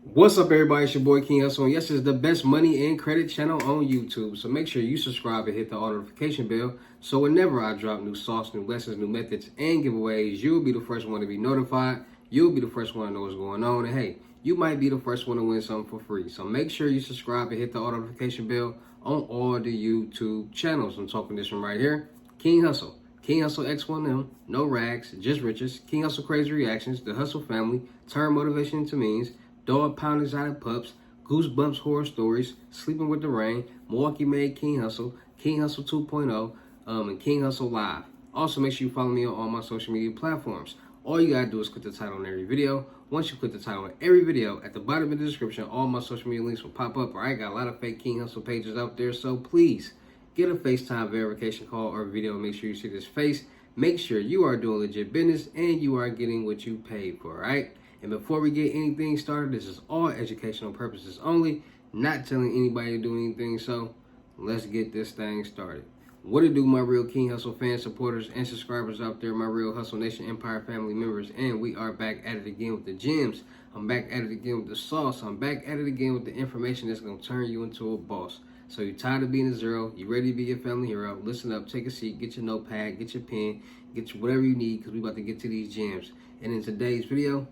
What's up, everybody? It's your boy King Hustle, and yes, it's the best money and credit channel on YouTube. So make sure you subscribe and hit the all notification bell so whenever I drop new sauce, new lessons, new methods, and giveaways, you'll be the first one to be notified. You'll be the first one to know what's going on, and hey, you might be the first one to win something for free. So make sure you subscribe and hit the all notification bell on all the YouTube channels. I'm talking this one right here, King Hustle. King Hustle X1M, no rags, just riches. King Hustle Crazy Reactions, The Hustle Family, Turn Motivation into Means, Dog Pound Exotic Pups, Goosebumps Horror Stories, Sleeping with the Rain, Milwaukee Made King Hustle 2.0, and King Hustle Live. Also, make sure you follow me on all my social media platforms. All you gotta do is click the title on every video. Once you click the title on every video, at the bottom of the description, all my social media links will pop up. All right, got a lot of fake King Hustle pages out there, so please get a FaceTime verification call or video. Make sure you see this face. Make sure you are doing legit business and you are getting what you paid for, all right? And before we get anything started, this is all educational purposes only, not telling anybody to do anything. So let's get this thing started. What it do, my real King Hustle fans, supporters, and subscribers out there, my real Hustle Nation Empire family members, and we are back at it again with the gems. I'm back at it again with the sauce. I'm back at it again with the information that's going to turn you into a boss. So you're tired of being a zero, you ready to be your family hero, listen up, take a seat, get your notepad, get your pen, get your whatever you need, because we about to get to these gems. And in today's video,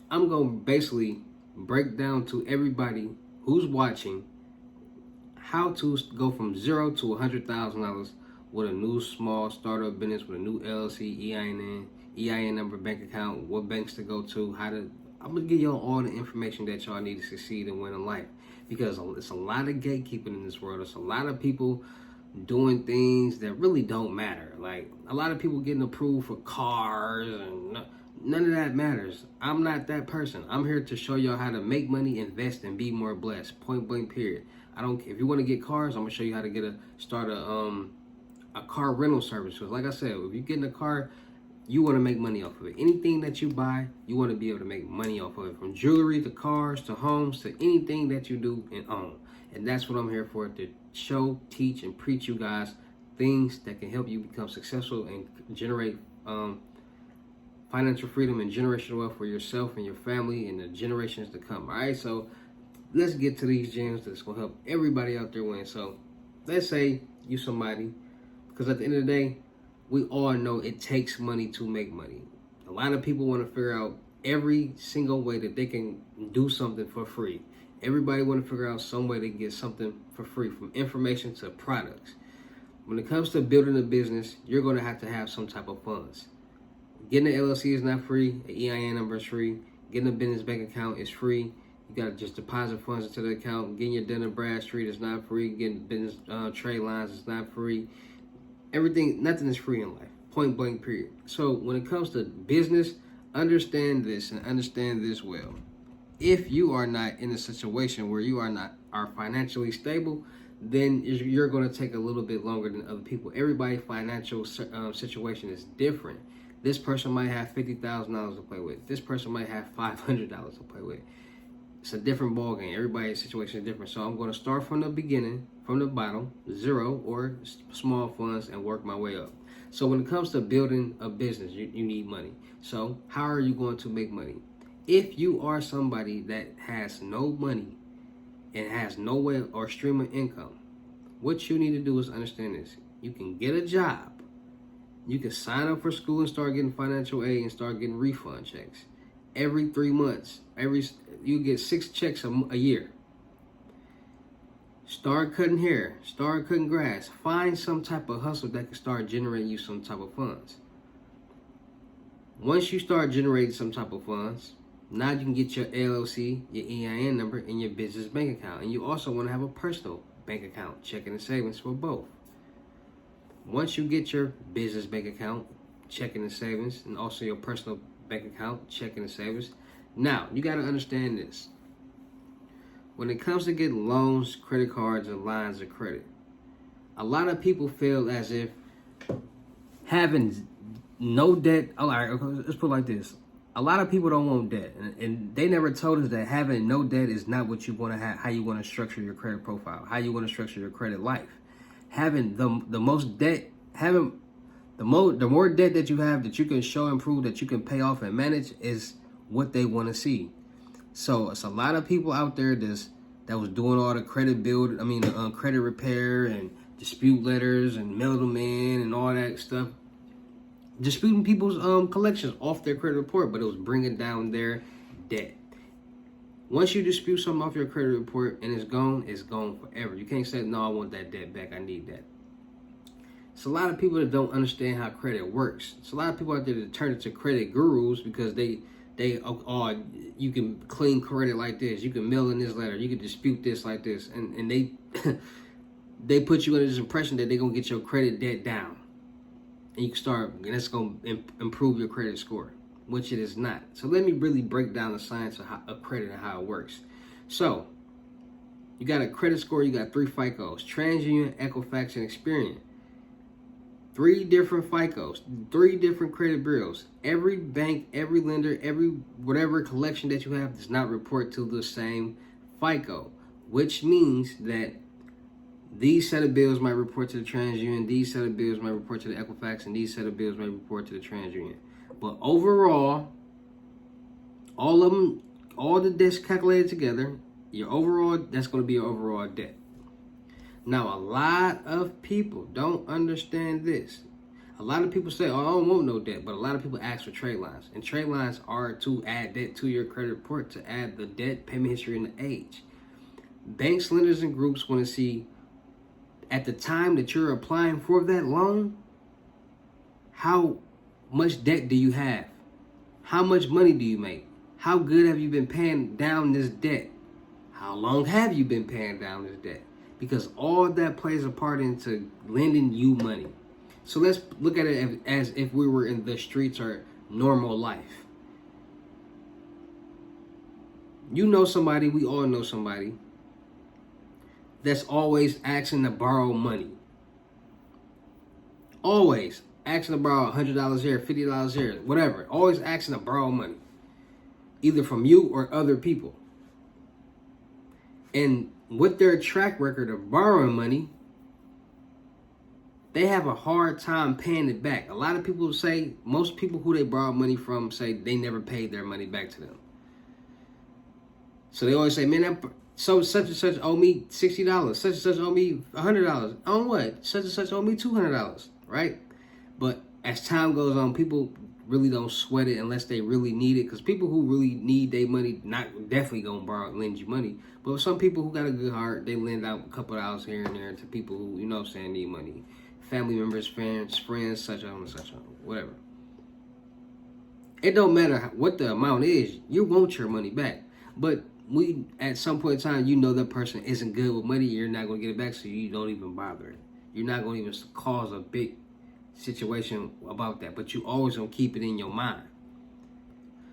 I'm going to basically break down to everybody who's watching how to go from zero to $100,000 with a new small startup business with a new LLC, EIN number, bank account, what banks to go to, I'm going to give y'all all the information that y'all need to succeed and win in life. Because it's a lot of gatekeeping in this world. There's a lot of people doing things that really don't matter. Like a lot of people getting approved for cars and none of that matters. I'm not that person. I'm here to show y'all how to make money, invest, and be more blessed. Point blank, period. I don't. If you want to get cars, I'm gonna show you how to start a car rental service. Because like I said, if you get in a car, you want to make money off of it. Anything that you buy, you want to be able to make money off of it. From jewelry to cars to homes to anything that you do and own. And that's what I'm here for, to show, teach, and preach you guys things that can help you become successful and generate financial freedom and generational wealth for yourself and your family and the generations to come. All right, so let's get to these gems that's going to help everybody out there win. So let's say you somebody, because at the end of the day, we all know it takes money to make money. A lot of people want to figure out every single way that they can do something for free. Everybody want to figure out some way to get something for free, from information to products. When it comes to building a business, you're going to have some type of funds. Getting an LLC is not free. An EIN number is free. Getting a business bank account is free. You got to just deposit funds into the account. Getting your Dun & Bradstreet is not free. Getting business trade lines is not free. Everything, nothing is free in life. Point blank, period. So when it comes to business, understand this and understand this well. If you are not in a situation where you are financially stable, then you're going to take a little bit longer than other people. Everybody's financial situation is different. This person might have $50,000 to play with. This person might have $500 to play with. It's a different ballgame. Everybody's situation is different. So I'm going to start from the beginning, from the bottom, zero or small funds, and work my way up. So when it comes to building a business, you need money. So how are you going to make money? If you are somebody that has no money and has no way or stream of income, what you need to do is understand this. You can get a job. You can sign up for school and start getting financial aid and start getting refund checks. Every 3 months, you get 6 checks a year. Start cutting hair, start cutting grass. Find some type of hustle that can start generating you some type of funds. Once you start generating some type of funds, now you can get your LLC, your EIN number, and your business bank account. And you also want to have a personal bank account, checking and savings for both. Once you get your business bank account, checking and savings, and also your personal bank account, checking and savings, now you got to understand this. When it comes to getting loans, credit cards, and lines of credit, a lot of people feel as if having no debt. All right, let's put it like this. A lot of people don't want debt, and they never told us that having no debt is not what you want to have, how you want to structure your credit profile, how you want to structure your credit life. Having the most debt, having the more debt that you have that you can show and prove that you can pay off and manage is what they want to see. So it's a lot of people out there that was doing all the credit repair and dispute letters and mailed them in and all that stuff, disputing people's collections off their credit report, but it was bringing down their debt. Once you dispute something off your credit report and it's gone forever. You can't say, no, I want that debt back. I need that. It's a lot of people that don't understand how credit works. It's a lot of people out there that turn into credit gurus because you can clean credit like this. You can mail in this letter. You can dispute this like this. And they they put you under this impression that they're going to get your credit debt down. And that's going to improve your credit score, which it is not. So let me really break down the science of credit and how it works. So you got a credit score. You got 3 FICOs: TransUnion, Equifax, and Experian. 3 different FICOs, 3 different credit bureaus. Every bank, every lender, every whatever collection that you have does not report to the same FICO, which means that these set of bills might report to the TransUnion, these set of bills might report to the Equifax, and these set of bills might report to the TransUnion. But overall, all of them, all the debts calculated together, that's going to be your overall debt. Now, a lot of people don't understand this. A lot of people say, oh, I don't want no debt, but a lot of people ask for trade lines. And trade lines are to add debt to your credit report, to add the debt, payment history, and the age. Banks, lenders, and groups want to see, at the time that you're applying for that loan, how much debt do you have? How much money do you make? How good have you been paying down this debt? How long have you been paying down this debt? Because all that plays a part into lending you money. So let's look at it as if we were in the streets or normal life. You know somebody, we all know somebody, that's always asking to borrow money. Always asking to borrow $100 here, $50 here, whatever. Always asking to borrow money, either from you or other people. And with their track record of borrowing money, they have a hard time paying it back. A lot of people say, most people who they borrow money from say they never paid their money back to them. So they always say, man, such and such owe me $60. Such and such owe me $100. On what? Such and such owe me $200, right? But as time goes on, people really don't sweat it unless they really need it. Because people who really need their money, not definitely gonna lend you money. But some people who got a good heart, they lend out a couple of dollars here and there to people who, need money. Family members, friends, such on, whatever. It don't matter what the amount is, you want your money back. But at some point in time, that person isn't good with money, you're not going to get it back, so you don't even bother it. You're not going to even cause a big situation about that, but you always going to keep it in your mind.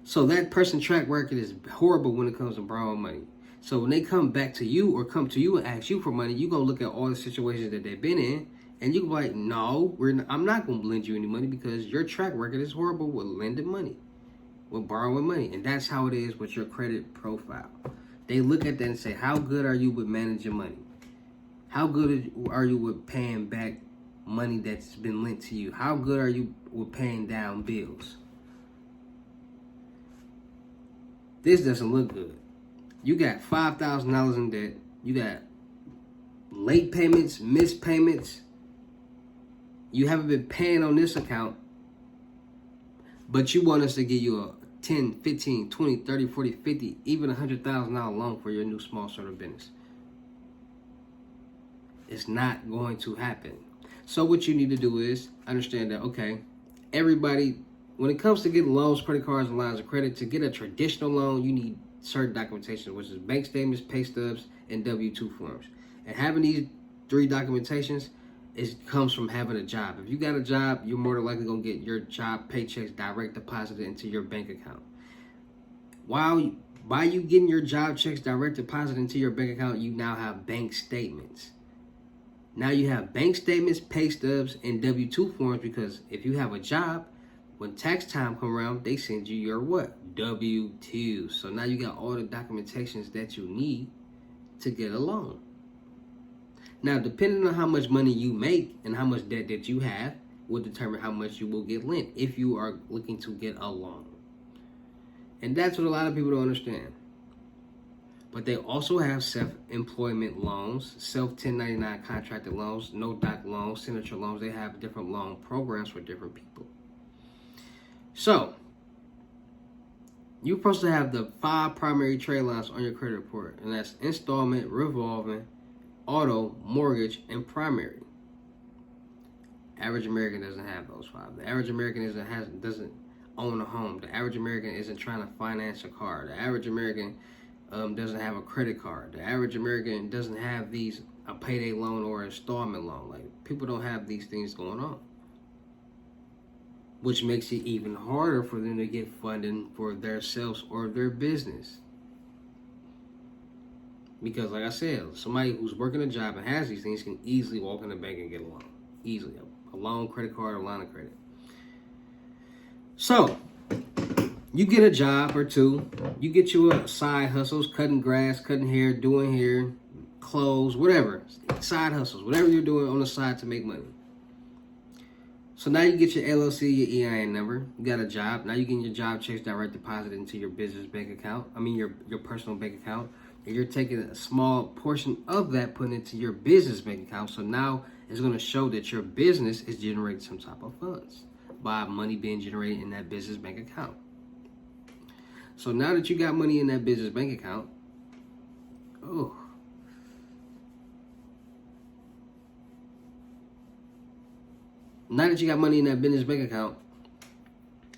So that person's track record is horrible when it comes to borrowing money. So when they come back to you or come to you and ask you for money, you're going to look at all the situations that they've been in, and you can be like, no, I'm not going to lend you any money because your track record is horrible with lending money, with borrowing money. And that's how it is with your credit profile. They look at that and say, how good are you with managing money? How good are you with paying back money that's been lent to you? How good are you with paying down bills? This doesn't look good. You got $5,000 in debt. You got late payments, missed payments. You haven't been paying on this account, but you want us to give you a 10, 15, 20, 30, 40, 50, even $100,000 loan for your new small sort of business. It's not going to happen. So what you need to do is understand that, okay, everybody, when it comes to getting loans, credit cards, and lines of credit, to get a traditional loan, you need certain documentation, which is bank statements, pay stubs, and W-2 forms. And having these 3 documentations, it comes from having a job. If you got a job, you're more than likely going to get your job paychecks direct deposited into your bank account. By you getting your job checks direct deposited into your bank account, you now have bank statements. Now you have bank statements, pay stubs, and W-2 forms, because if you have a job, when tax time come around, they send you your what? W-2. So now you got all the documentations that you need to get a loan. Now, depending on how much money you make and how much debt that you have will determine how much you will get lent if you are looking to get a loan. And that's what a lot of people don't understand. But they also have self-employment loans, self-1099 contracted loans, no-doc loans, signature loans. They have different loan programs for different people. So, you're supposed to have the 5 primary trade lines on your credit report, and that's installment, revolving, auto, mortgage, and primary. Average American doesn't have those 5. The average American doesn't own a home. The average American isn't trying to finance a car. The average American doesn't have a credit card. The average American doesn't have a payday loan or installment loan. Like, people don't have these things going on, which makes it even harder for them to get funding for themselves or their business. Because, like I said, somebody who's working a job and has these things can easily walk in the bank and get a loan. Easily. A loan, credit card, or line of credit. So, you get a job or two. You get you a side hustles, cutting grass, cutting hair, doing hair, clothes, whatever. Side hustles, whatever you're doing on the side to make money. So now you get your LLC, your EIN number. You got a job. Now you're getting your job checks direct deposited into your business bank account. Your personal bank account. And you're taking a small portion of that, putting it into your business bank account. So now it's going to show that your business is generating some type of funds by money being generated in that business bank account. So now that you got money in that business bank account, now that you got money in that business bank account,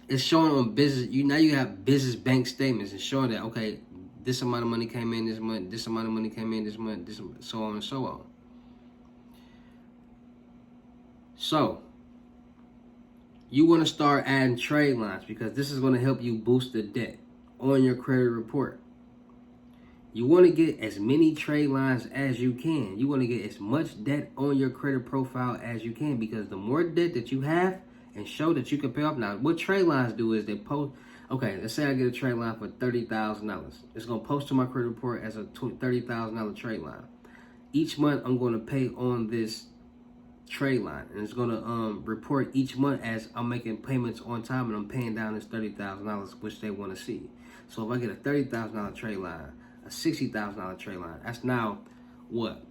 it's showing on business. Now you have business bank statements. It's showing that, okay, this amount of money came in this month, this amount of money came in this month, so on and so on. So, you want to start adding trade lines because this is going to help you boost the debt on your credit report. You want to get as many trade lines as you can. You want to get as much debt on your credit profile as you can, because the more debt that you have and show that you can pay off. Now, what trade lines do is they post, okay, let's say I get a trade line for $30,000. It's going to post to my credit report as a $30,000 trade line. Each month, I'm going to pay on this trade line, and it's going to report each month as I'm making payments on time and I'm paying down this $30,000, which they want to see. So if I get a $30,000 trade line, a $60,000 trade line, that's now what?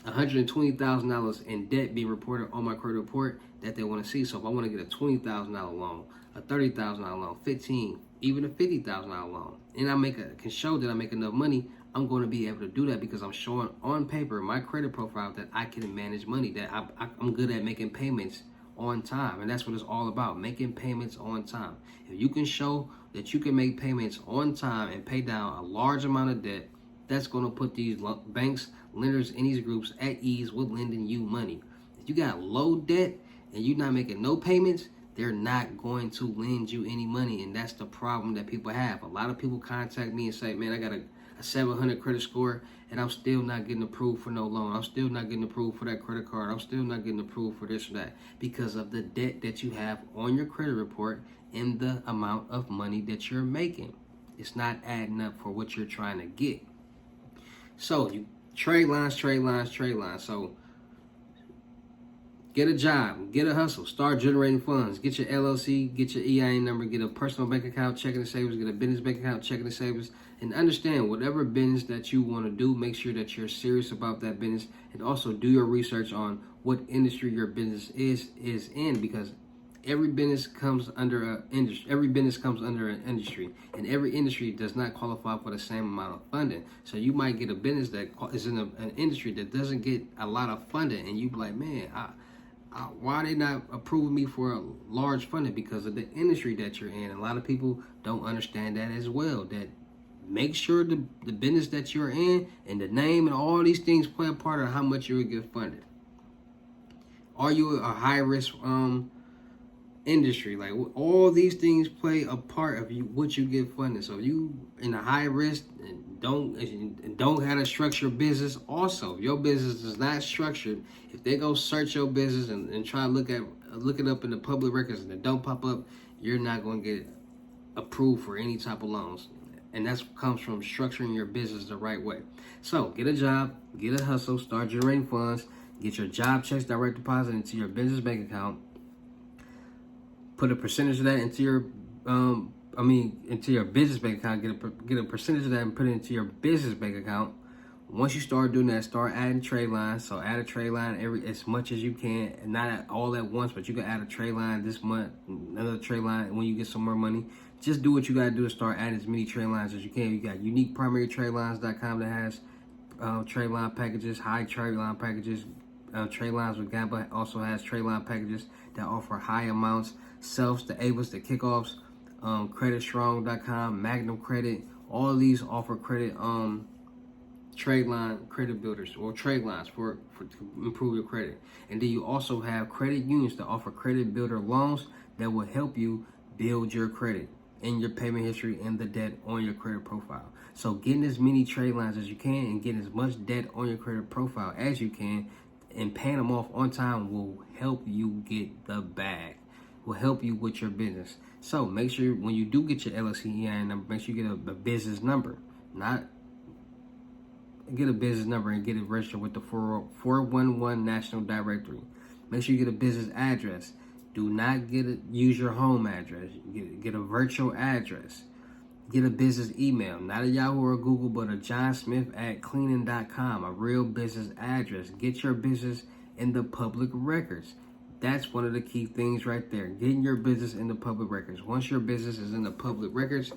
$120,000 in debt being reported on my credit report that they want to see. So if I want to get a $20,000 loan, a $30,000 loan, 15, even a $50,000 loan, and can show that I make enough money, I'm going to be able to do that because I'm showing on paper my credit profile that I can manage money, that I'm good at making payments on time. And that's what it's all about, making payments on time. If you can show that you can make payments on time and pay down a large amount of debt, that's going to put these banks, lenders, and these groups at ease with lending you money. If you got low debt and you're not making no payments, they're not going to lend you any money. And that's the problem that people have. A lot of people contact me and say, man, I got a 700 credit score and I'm still not getting approved for no loan. I'm still not getting approved for that credit card. I'm still not getting approved for this or that, because of the debt that you have on your credit report and the amount of money that you're making. It's not adding up for what you're trying to get. So you trade lines. So get a job, get a hustle, start generating funds, get your LLC, get your EIN number, get a personal bank account, checking and savings, get a business bank account, checking and savings, and understand whatever business that you want to do, make sure that you're serious about that business, and also do your research on what industry your business is in, because every business comes under an industry. And every industry does not qualify for the same amount of funding. So you might get a business that is in an industry that doesn't get a lot of funding, and you be like, man, why are they not approving me for a large funding? Because of the industry that you're in. A lot of people don't understand that as well. That make sure the business that you're in and the name and all these things play a part of how much you will get funded. Are you a high risk industry? Like, all these things play a part of what you get funded. So if you in a high risk and don't have a structured business, also if your business is not structured, if they go search your business and try to look it up in the public records and it don't pop up, you're not going to get approved for any type of loans. And that comes from structuring your business the right way. So get a job, get a hustle, start generating funds, get your job checks direct deposit into your business bank account. Put a percentage of that into your into your business bank account. Get a percentage of that and put it into your business bank account. Once you start doing that, start adding trade lines. So add a trade line as much as you can, and not all at once, but you can add a trade line this month, another trade line when you get some more money. Just do what you gotta do to start adding as many trade lines as you can. You got uniqueprimarytradelines.com that has trade line packages, high trade line packages. Trade lines with Gamba also has trade line packages that offer high amounts. Selfs, the Avas, the kickoffs. CreditStrong.com, Magnum Credit. All of these offer credit. Trade line credit builders or trade lines for to improve your credit. And then you also have credit unions that offer credit builder loans that will help you build your credit and your payment history and the debt on your credit profile. So getting as many trade lines as you can and getting as much debt on your credit profile as you can and paying them off on time will help you get the bag, will help you with your business. So make sure when you do get your LLC EIN number, make sure you get a business number, not get a business number and get it registered with the 411 National Directory. Make sure you get a business address. Do not use your home address. Get a virtual address. Get a business email, not a Yahoo or Google, but a johnsmith@cleaning.com, a real business address. Get your business in the public records. That's one of the key things right there. Getting your business in the public records. Once your business is in the public records,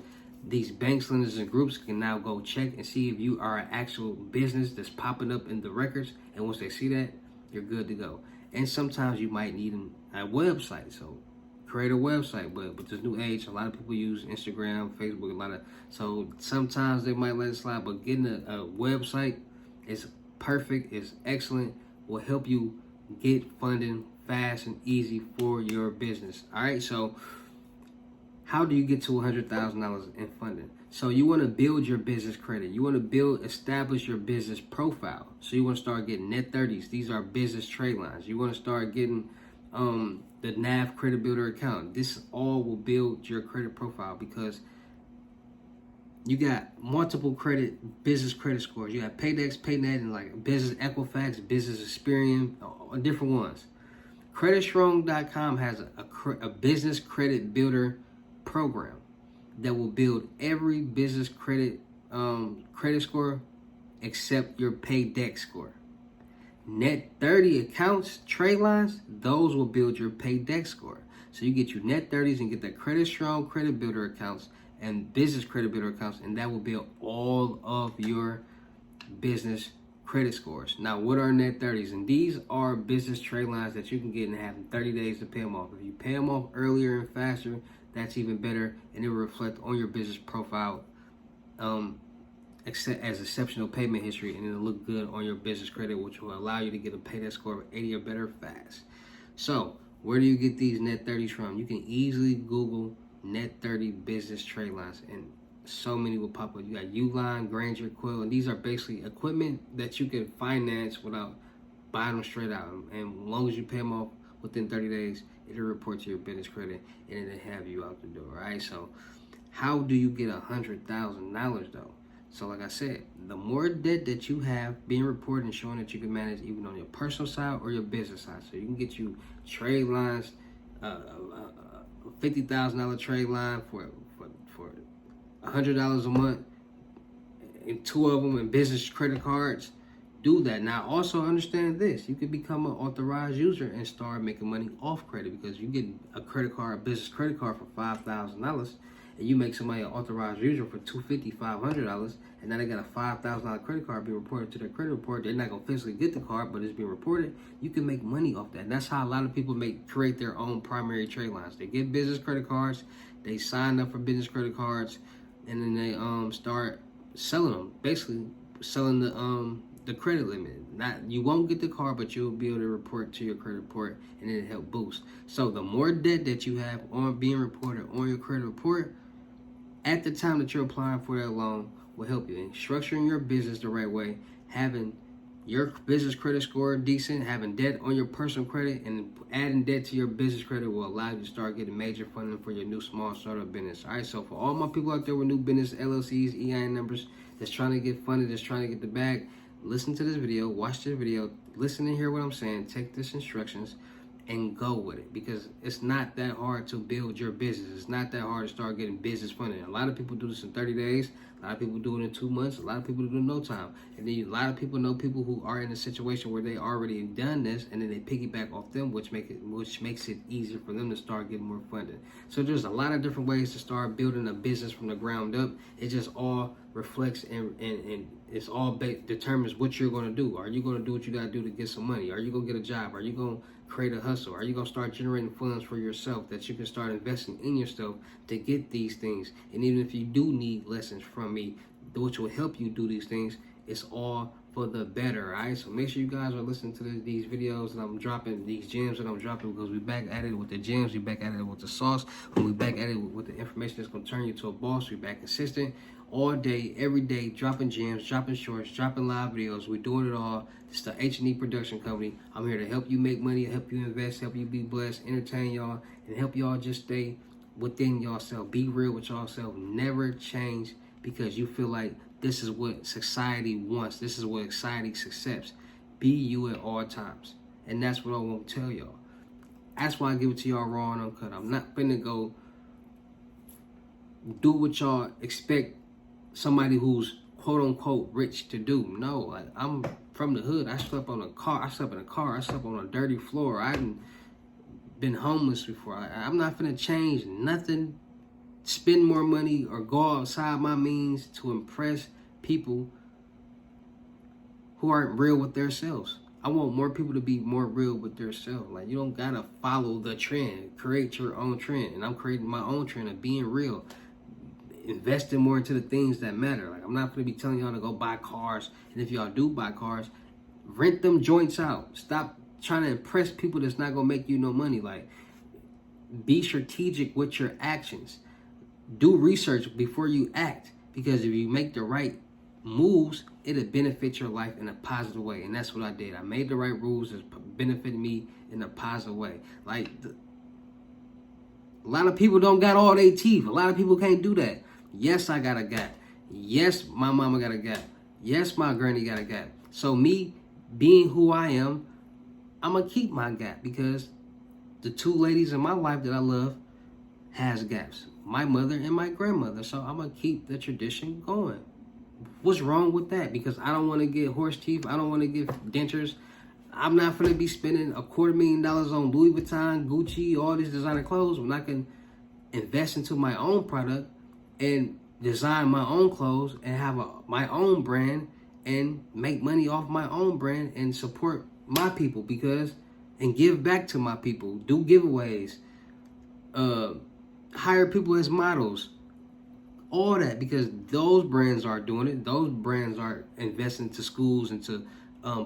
these banks, lenders, and groups can now go check and see if you are an actual business that's popping up in the records. And once they see that, you're good to go. And sometimes you might need a website. So create a website. But with this new age, a lot of people use Instagram, Facebook, so sometimes they might let it slide. But getting a website is perfect, is excellent, will help you get funding fast and easy for your business. All right, so how do you get to $100,000 in funding? So you want to build your business credit. You want to establish your business profile. So you want to start getting net 30s. These are business trade lines. You want to start getting the NAV credit builder account. This all will build your credit profile because you got multiple business credit scores. You have Paydex, PayNet, and like Business Equifax, Business Experian, different ones. CreditStrong.com has a business credit builder program that will build every business credit score except your Paydex score. Net 30 accounts, trade lines, those will build your Paydex score. So you get your net 30s and get that Credit Strong credit builder accounts and business credit builder accounts, and that will build all of your business credit scores. Now, what are net 30s? And these are business trade lines that you can get and have 30 days to pay them off. If you pay them off earlier and faster, that's even better, and it will reflect on your business profile as exceptional payment history, and it'll look good on your business credit, which will allow you to get a Paydex score of 80 or better fast. So, where do you get these net 30s from? You can easily Google net 30 business trade lines, and so many will pop up. You got Uline, Granger, Quill, and these are basically equipment that you can finance without buying them straight out. And as long as you pay them off within 30 days, it'll report to your business credit and it'll have you out the door, right? So how do you get $100,000 though? So like I said, the more debt that you have being reported and showing that you can manage even on your personal side or your business side. So you can get you trade lines, a $50,000 trade line for $100 a month, and 2 of them in business credit cards. Do that. Now also understand this, you can become an authorized user and start making money off credit, because you get a business credit card for $5,000 and you make somebody an authorized user for $250, $500, and now they got a $5,000 credit card being reported to their credit report. They're not gonna physically get the card, but it's being reported. You can make money off that. And that's how a lot of people create their own primary trade lines. They get business credit cards, they sign up for business credit cards, and then they start selling them, basically selling the credit limit. You won't get the card, but you'll be able to report to your credit report, and it'll help boost. So the more debt that you have on being reported on your credit report at the time that you're applying for that loan will help you in structuring your business the right way, having your business credit score decent, having debt on your personal credit, and adding debt to your business credit will allow you to start getting major funding for your new small startup business. All right, so for all my people out there with new business LLCs, EIN numbers, that's trying to get funded, that's trying to get the bag, listen to this video, watch this video, listen and hear what I'm saying, take these instructions, and go with it, because it's not that hard to build your business. It's not that hard to start getting business funding. A lot of people do this in 30 days. A lot of people do it in 2 months. A lot of people do it in no time. And then a lot of people know people who are in a situation where they already done this, and then they piggyback off them, which makes it easier for them to start getting more funding. So there's a lot of different ways to start building a business from the ground up. It just all reflects and it's all determines what you're going to do. Are you going to do what you got to do to get some money? Are you going to get a job? Are you going to create a hustle? Are you going to start generating funds for yourself that you can start investing in yourself to get these things? And even if you do need lessons from me, which will help you do these things, it's all for the better. All right, so make sure you guys are listening to these videos that I'm dropping, these gems that I'm dropping, because we back at it with the gems, we back at it with the sauce, when we back at it with the information that's going to turn you to a boss. We back consistent all day, every day, dropping gems, dropping shorts, dropping live videos. We're doing it all. It's the H&E production company. I'm here to help you make money, help you invest, help you be blessed, entertain y'all, and help y'all just stay within yourself. Be real with yourself. Never change because you feel like this is what society wants. This is what society accepts. Be you at all times. And that's what I want to tell y'all. That's why I give it to y'all raw and uncut. I'm not finna go do what y'all expect somebody who's quote unquote rich to do. No, like, I'm from the hood. I slept in a car. I slept on a dirty floor. I hadn't been homeless before. I'm not finna change nothing, spend more money, or go outside my means to impress people who aren't real with themselves. I want more people to be more real with themselves. Like, you don't gotta follow the trend. Create your own trend. And I'm creating my own trend of being real. Investing more into the things that matter. Like, I'm not gonna be telling y'all to go buy cars. And if y'all do buy cars, rent them joints out. Stop trying to impress people that's not gonna make you no money. Like, be strategic with your actions. Do research before you act, because if you make the right moves, it'll benefit your life in a positive way. And that's what I did. I made the right rules that benefited me in a positive way. Like, a lot of people don't got all their teeth. A lot of people can't do that. Yes, I got a gap. Yes, my mama got a gap. Yes, my granny got a gap. So me being who I am, I'm going to keep my gap, because the two ladies in my life that I love has gaps. My mother and my grandmother. So I'm going to keep the tradition going. What's wrong with that? Because I don't want to get horse teeth. I don't want to get dentures. I'm not going to be spending $250,000 on Louis Vuitton, Gucci, all these designer clothes when I can invest into my own product and design my own clothes and have my own brand and make money off my own brand and support my people, and give back to my people. Do giveaways. Hire people as models. All that, because those brands are doing it. Those brands are investing into schools, into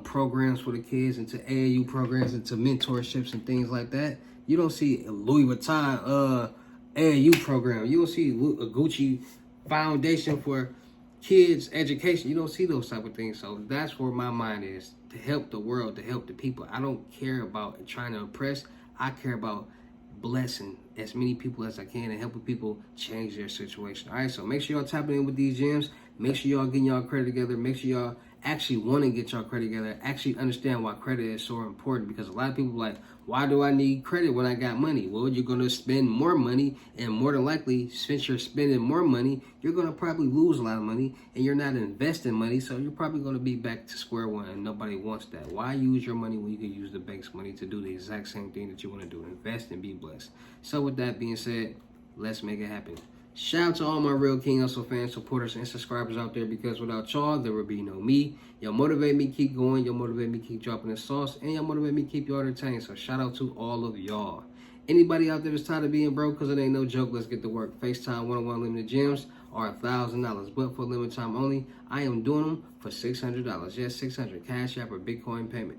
programs for the kids, into AAU programs, into mentorships and things like that. You don't see a Louis Vuitton AAU program. You don't see a Gucci foundation for kids' education. You don't see those type of things. So that's where my mind is, to help the world, to help the people. I don't care about trying to impress. I care about blessing as many people as I can and helping people change their situation. All right, so make sure y'all tapping in with these gems. Make sure y'all getting y'all credit together. Make sure y'all actually want to get y'all credit together. Actually understand why credit is so important, because a lot of people are like, why do I need credit when I got money? Well, you're going to spend more money, and more than likely, since you're spending more money, you're going to probably lose a lot of money, and you're not investing money, so you're probably going to be back to square one, and nobody wants that. Why use your money when you can use the bank's money to do the exact same thing that you want to do? Invest and be blessed. So with that being said, let's make it happen. Shout out to all my real King Hustle fans, supporters, and subscribers out there, because without y'all, there would be no me. Y'all motivate me keep going. Y'all motivate me keep dropping the sauce. And y'all motivate me keep you entertained. So shout out to all of y'all. Anybody out there that's tired of being broke, because it ain't no joke, let's get to work. FaceTime one-on-one limited gems are $1,000. But for limited time only, I am doing them for $600. Yes, $600. Cash App or Bitcoin payment.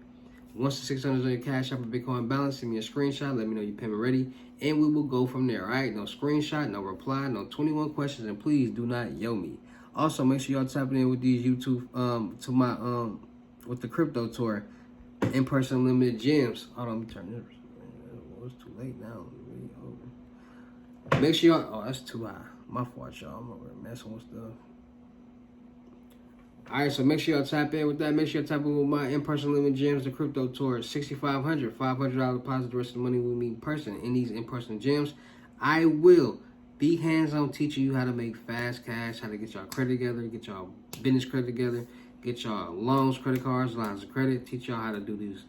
Once the $600 on your Cash App or Bitcoin balance, send me a screenshot. Let me know your payment ready, and we will go from there. All right? No screenshot, no reply, no 21 questions, and please do not yo me. Also, make sure y'all tapping in with these YouTube to my with the crypto tour, in-person limited gems. Hold on, let me turn this. Oh, it's too late now. Make sure y'all. Oh, that's too high. My fault, y'all. I'm over here messing with stuff. All right, so make sure y'all tap in with that. Make sure y'all tap in with my in-person living gyms, the crypto tour, $6,500, $500 deposit. The rest of the money will meet in person. In these in-person gyms, I will be hands-on teaching you how to make fast cash, how to get y'all credit together, get y'all business credit together, get y'all loans, credit cards, lines of credit, teach y'all how to do these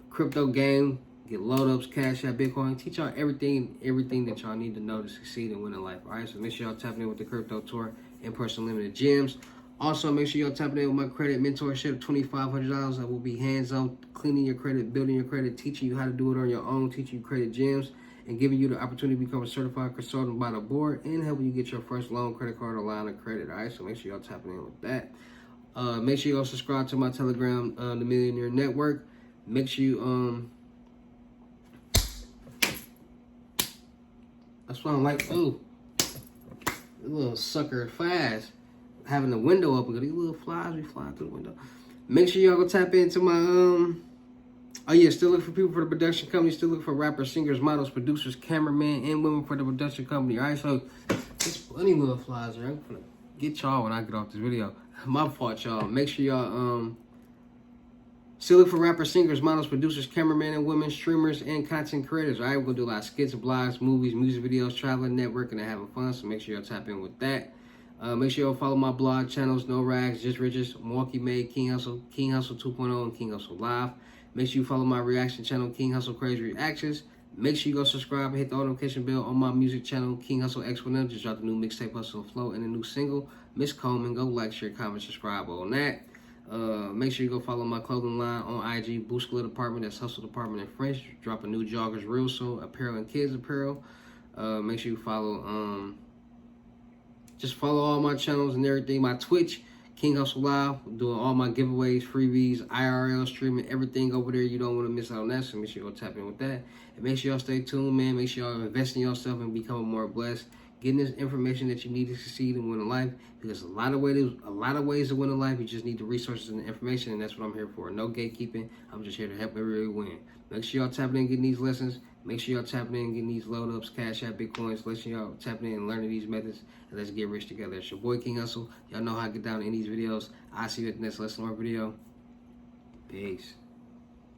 crypto game, get load ups, cash out, Bitcoin, teach y'all everything that y'all need to know to succeed and win in life. All right, so make sure y'all tapping in with the crypto tour, in-person limited gyms. Also, make sure y'all tapping in with my credit mentorship, $2,500. I will be hands-on, cleaning your credit, building your credit, teaching you how to do it on your own, teaching you credit gems, and giving you the opportunity to become a certified consultant by the board, and helping you get your first loan, credit card, or line of credit. All right, so make sure y'all tapping in with that. Make sure y'all subscribe to my Telegram, the Millionaire Network. Make sure you that's why I'm like, oh, little sucker fast. Having the window open, because these little flies be flying through the window. Make sure y'all go tap into my oh yeah, still looking for people for the production company, still looking for rappers, singers, models, producers, cameramen, and women for the production company. Alright, so there's plenty of little flies here. I'm gonna get y'all when I get off this video. My fault, y'all. Make sure y'all still look for rappers, singers, models, producers, cameramen, and women, streamers, and content creators. All right, we're going to do a lot of skits, blogs, movies, music videos, traveling, networking, and having fun. So make sure y'all tap in with that. Make sure y'all follow my blog channels, No Rags, Just Riches, Milwaukee Made, King Hustle 2.0, and King Hustle Live. Make sure you follow my reaction channel, King Hustle Crazy Reactions. Make sure you go subscribe and hit the notification bell on my music channel, King Hustle X1M. Just dropped the new mixtape, Hustle and Flow, and a new single, Miss Coleman. Go like, share, comment, subscribe on that. Make sure you go follow my clothing line on IG, Boost Glitter Department. That's Hustle Department in French. Dropping new joggers real soon, apparel and kids apparel. Make sure you follow, just follow all my channels and everything. My Twitch, King Hustle Live, doing all my giveaways, freebies, IRL streaming, everything over there. You don't want to miss out on that, so make sure you go tap in with that. And make sure y'all stay tuned, man. Make sure y'all invest in yourself and becoming more blessed. Getting this information that you need to succeed and win in life, because a lot of ways to win in life. You just need the resources and the information, and that's what I'm here for. No gatekeeping. I'm just here to help everybody win. Make sure y'all tapping in and getting these lessons. Make sure y'all tapping in and getting these load ups, cash out, Bitcoins. Make sure y'all tapping in and learning these methods, and let's get rich together. It's your boy King Hustle. Y'all know how to get down in these videos. I'll see you at the next lesson or video. Peace.